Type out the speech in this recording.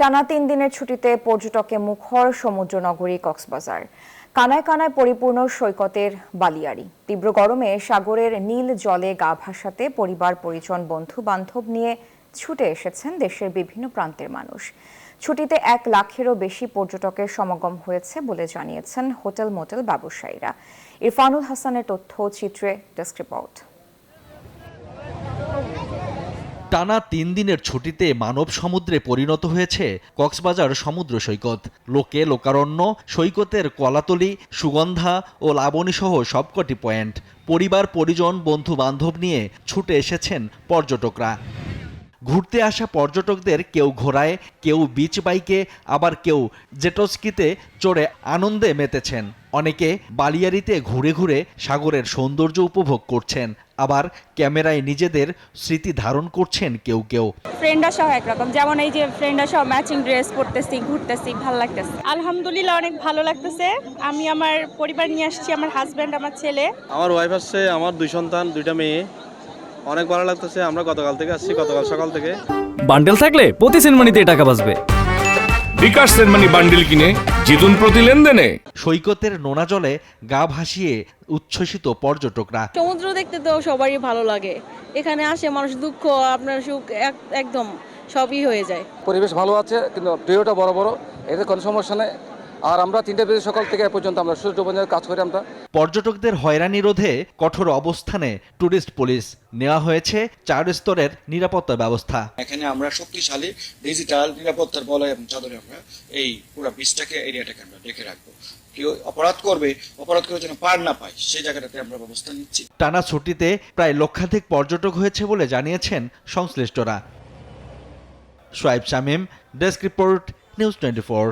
টানা ৩ দিনের ছুটিতে পর্যটকে মুখর সমুদ্র নগরী কক্সবাজার। কানায় কানায় পরিপূর্ণ সৈকতের বালিয়াড়ি। তীব্র গরমে সাগরের নীল জলে গা ভাসাতে পরিবার পরিজন বন্ধু বান্ধব নিয়ে ছুটে এসেছেন দেশের বিভিন্ন প্রান্তের মানুষ। ছুটিতে ১ লাখেরও বেশি পর্যটকের সমাগম হয়েছে বলে জানিয়েছেন হোটেল মোটেল ব্যবসায়ীরা। ইরফানুল হাসানের তথ্য চিত্রে ডেস্ক রিপোর্ট। টানা ৩ দিনের ছুটিতে মানব সমুদ্রে পরিণত হয়েছে কক্সবাজার সমুদ্র সৈকত। লোকে লোকারণ্য, সৈকতের কলাতলি, সুগন্ধা ও লাবণী সহ সবকটি পয়েন্ট। পরিবার পরিজন বন্ধু বান্ধব নিয়ে ছুটে এসেছেন পর্যটকরা। ঘুরতে আসা পর্যটকদের কেউ ঘোড়ায়, কেউ বিচ বাইকে, আবার কেউ জেটস্কিতে চড়ে আনন্দে মেতেছেন। অনেকে বালিয়াড়িতে ঘুরে ঘুরে সাগরের সৌন্দর্য উপভোগ করছেন, আবার ক্যামেরায় নিজেদের স্মৃতি ধারণ করছেন কেউ কেউ। ফ্রেন্ডরা সহ একরকম, যেমন এই যে ফ্রেন্ডরা সহ ম্যাচিং ড্রেস পরতেছি, ঘুরতেছি, ভালো লাগতেছে। আলহামদুলিল্লাহ অনেক ভালো লাগতেছে। আমি আমার পরিবার নিয়ে আসছি, আমার হাজব্যান্ড, আমার ছেলে, আমার ওয়াইফ আসছে, আমার 2 সন্তান, 2টা মেয়ে। অনেক ভালো লাগতেছে। আমরা গতকাল থেকে আসছি, গতকাল সকাল থেকে। বান্ডেল থাকলে প্রতি সেনমানিতে টাকা বাঁচবে। বিকাশ সেনমানি বান্ডেল কিনে জিতুন প্রতি লেনদেনে। সৈকতের নোনা জলে গা ভাসিয়ে উচ্ছ্বসিত পর্যটকরা। সমুদ্র দেখতে তো সবারই ভালো লাগে। এখানে আসে মানুষ দুঃখ, আপনার সুখ একদম সবই হয়ে যায়। পরিবেশ ভালো আছে, কিন্তু ঢেউটা বড় বড়, এতে কোনো সমস্যা নেই। আর আমরা 3টা বেজে সকাল থেকে এ পর্যন্ত আমরা সূর্য বন্ধের কাজ করি। আমরা পর্যটকদের হয়রানি রোধে কঠোর অবস্থানে ট্যুরিস্ট পুলিশ নেওয়া হয়েছে 4 স্তরের নিরাপত্তা ব্যবস্থা। এখানে আমরা শক্তিশালী ডিজিটাল নিরাপত্তার বলয় এবং চাদরে আমরা এই পুরো বিচটাকে, এরিয়াটাকে আমরা দেখে রাখবো। কেউ অপরাধ করে যেন পার না পায়, সেই জায়গাটাতে আমরা ব্যবস্থা নিচ্ছি। টানা ছুটিতে প্রায় লক্ষাধিক পর্যটক হয়েছে বলে জানিয়েছেন সংশ্লিষ্টরা। Shoaib Shamim, desk report, news 24।